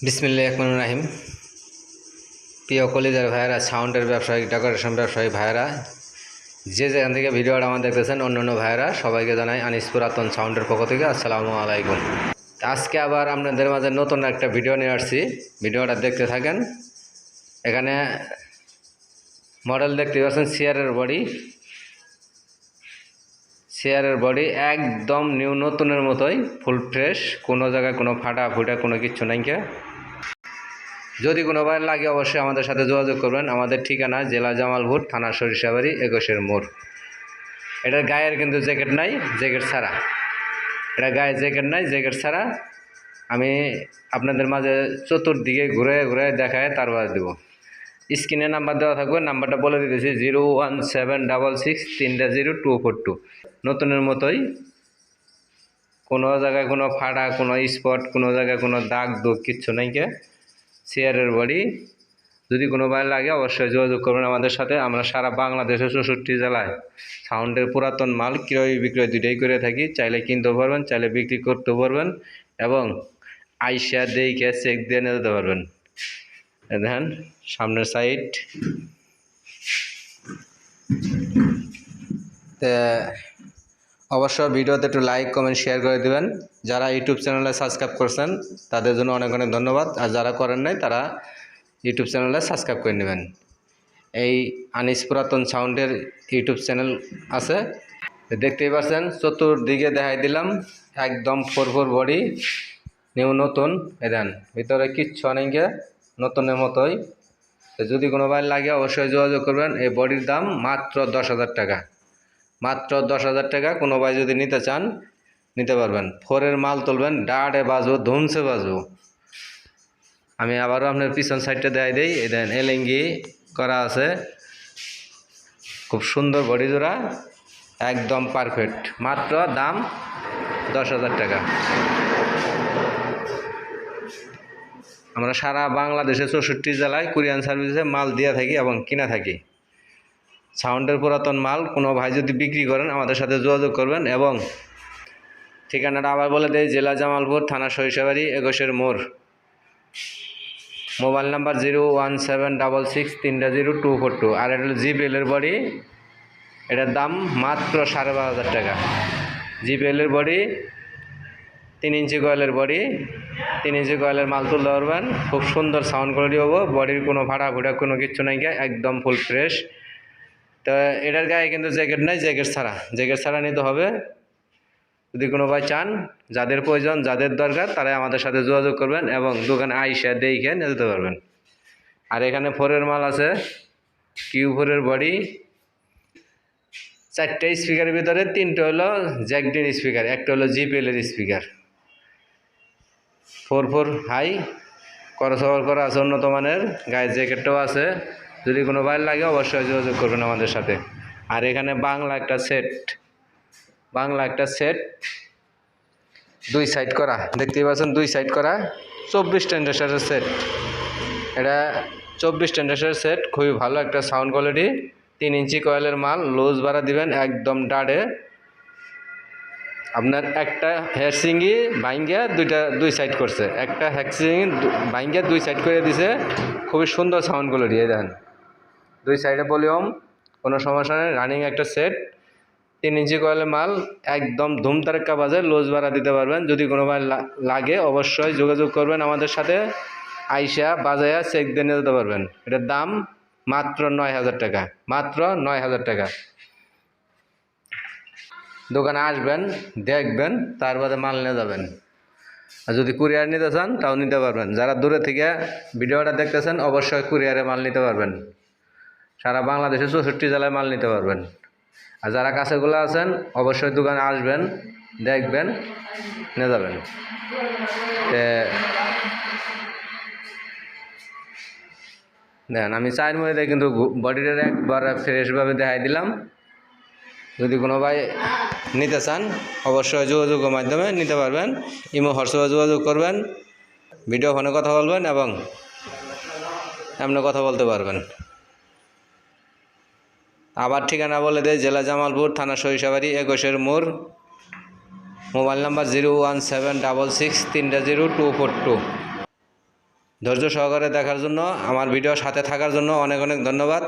বিসমিল্লাহির রহমানির রহিম। প্রিয় কলিজার ভাইয়েরা, সাউন্ডের ব্যবসায়ী, ডেকোরেশন ব্যবসায়ী ভাইয়েরা, যে যেখান থেকে ভিডিওটা আমার দেখতেছেন, অন্যান্য ভাইয়েরা সবাইকে জানাই আনিস পুরাতন সাউন্ডের পক্ষ থেকে আসসালামু আলাইকুম। আজকে আবার আপনাদের মাঝে নতুন একটা ভিডিও নিয়ে আসছি, ভিডিওটা দেখতে থাকেন। এখানে মডেল দেখতে পাচ্ছেন চেয়ারের বডি একদম নিউ নতুনের মতোই, ফুল ফ্রেশ, কোনো জায়গায় কোনো ফাটা ফুটা কোনো কিচ্ছু নাই। যদি কোনো বার লাগে অবশ্যই আমাদের সাথে যোগাযোগ করবেন। আমাদের ঠিকানা জেলা জামালপুর, থানা সরিষাবাড়ি, 21 মোড়। এটার গায়ের কিন্তু জ্যাকেট নাই, জ্যাকেট ছাড়া। এটা গায়ে জ্যাকেট নাই, জ্যাকেট ছাড়া। আমি আপনাদের মাঝে চতুর্দিকে ঘুরে ঘুরে দেখায় তারপর দেবো। স্ক্রিনে নাম্বার দেওয়া থাকবে, নাম্বারটা বলে দিতেছি 01766300242। নতুনের মতোই, কোনো জায়গায় কোনো ফাটা, কোনো স্পট, কোনো জায়গায় কোনো দাগ দুগ কিচ্ছু নাই। চেয়ারের বডি যদি কোনো বার লাগে অবশ্যই যোগাযোগ করবেন আমাদের সাথে। আমরা সারা বাংলাদেশের 64 জেলায় সাউন্ডের পুরাতন মাল ক্রয় বিক্রয় দুইটাই করে থাকি। চাইলে কিনতেও পারবেন, চাইলে বিক্রি করতেও পারবেন, এবং আইসা দেখে চেক দিয়ে নিয়ে যেতে পারবেন। দেখেন সামনের সাইড। অবশ্যই ভিডিওতে একটু লাইক কমেন্ট শেয়ার করে দেবেন। যারা ইউটিউব চ্যানেলে সাবস্ক্রাইব করছেন তাদের জন্য অনেক অনেক ধন্যবাদ, আর যারা করেন নাই তারা ইউটিউব চ্যানেলে সাবস্ক্রাইব করে নেবেন। এই আনিস পুরাতন সাউন্ডের ইউটিউব চ্যানেল আছে, দেখতেই পাচ্ছেন। চতুর্দিকে দেখাই দিলাম, একদম ফোর বডি, নিউ নতুন। দেন ভিতরে কিচ্ছু অনেক নতুনের মতোই। যদি কোনো বার লাগে অবশ্যই যোগাযোগ করবেন। এই বডির দাম মাত্র 10,000 টাকা, মাত্র 10,000 টাকা। কোনো ভাই যদি নিতে চান নিতে পারবেন। ফোরের মাল তুলবেন, ডাটে বাজবো, ধুমসে বাজবো। আমি আবারও আপনার পিছন সাইডটা দেখাই দিই। এই দেন এলেঙ্গি করা আছে, খুব সুন্দর বডি জোড়া, একদম পারফেক্ট। মাত্র দাম 10,000 টাকা। আমরা সারা বাংলাদেশে 64 জেলায় কুরিয়ান সার্ভিসে মাল দিয়ে থাকি এবং কিনা থাকি। সাউন্ডের পুরাতন মাল কোনো ভাই যদি বিক্রি করেন আমাদের সাথে যোগাযোগ করবেন। এবং ঠিকানাটা আবার বলে দেয়, জেলা জামালপুর, থানা সরিষাবাড়ি, 21 মোড়। Mobile number 01766300242। আর এটা হলো জিপিএলের বডি, এটার দাম মাত্র 12,500 টাকা। জিপিএলের বডি, 3 ইঞ্চি কয়েলের বডি, 3 ইঞ্চি কয়েলের মাল তুলতে পারবেন। খুব সুন্দর সাউন্ড কোয়ালিটি হবো, বডির কোনো ফাটা ফুটা কোনো কিচ্ছু নাই, একদম ফুল ফ্রেশ। তো এটার গায়ে কিন্তু জ্যাকেট নাই, জ্যাকেট ছাড়া নিতে হবে। যদি কোনো ভাই চান, যাদের প্রয়োজন, যাদের দরকার, তারাই আমাদের সাথে যোগাযোগ করবেন এবং দোকানে আইসা দেখে নিয়ে যেতে পারবেন। আর এখানে ফোরের মাল আছে, কিউ4-এর বডি, 4টে স্পিকারের ভিতরে 3টে হলো জ্যাকডিন স্পিকার, একটা হলো জিপিএলের স্পিকার। 4 হাই করসওয়ার করা আছে, উন্নত মানের। গায়ের জ্যাকেটটাও আছে। যদি কোনো ভাই লাগে অবশ্যই যোগাযোগ করবেন আমাদের সাথে। আর এখানে বাংলা একটা সেট 2 সাইড করা, দেখতেই পাচ্ছেন, 2 সাইড করা 24 টেন্ডারের সেট। এটা 24 টেন্ডারের সেট, খুবই ভালো একটা সাউন্ড কোয়ালিটি। 3 ইঞ্চি কয়েলের মাল, লুজ ভাড়া দিবেন একদম ডাড়ে। আপনার একটা হ্যাচিংই ভাঙ্গিয়া 2 সাইড করছে, একটা হ্যাচিং ভাঙ্গিয়া 2 সাইড করে দিছে। খুবই সুন্দর সাউন্ড কোয়ালিটি। এই দেখেন 2 সাইডে ভলিউম, কোনো সমস্যা নেই। রানিং একটা সেট, 3 ইঞ্চি কয়েলের মাল, একদম ধুম তারেক্কা বাজে, লুজ ভাড়া দিতে পারবেন। যদি কোনো বার লাগে অবশ্যই যোগাযোগ করবেন আমাদের সাথে। আইসা বাজায়া চেক দিয়ে নিয়ে যেতে পারবেন। এটার দাম মাত্র 9,000 টাকা, মাত্র 9,000 টাকা। দোকানে আসবেন, দেখবেন, তারপরে মাল নিয়ে যাবেন। আর যদি কুরিয়ার নিতে চান তাও নিতে পারবেন। যারা দূরে থেকে ভিডিওটা দেখতেছেন অবশ্যই কুরিয়ারে মাল নিতে পারবেন। সারা বাংলাদেশে 64 জেলায় মাল নিতে পারবেন। আর যারা কাছেগুলো আছেন অবশ্যই দোকানে আসবেন, দেখবেন, নিয়ে যাবেন। দেখেন আমি 4 মিনিটে কিন্তু বডিটা একবার ফ্রেশভাবে দেখাই দিলাম। যদি কোনো ভাই নিতে চান অবশ্যই যোগাযোগের মাধ্যমে নিতে পারবেন। ইমো হোয়াটসঅ্যাপে যোগাযোগ করবেন, ভিডিও ফোনে কথা বলবেন এবং এমনি কথা বলতে পারবেন। আবার ঠিকানা বলে দেয়, জেলা জামালপুর, থানা সরিষাবাড়ি, 21 মোড়। Mobile number 01766300242। ধৈর্য সহকারে দেখার জন্য, আমার ভিডিও সাথে থাকার জন্য অনেক অনেক ধন্যবাদ।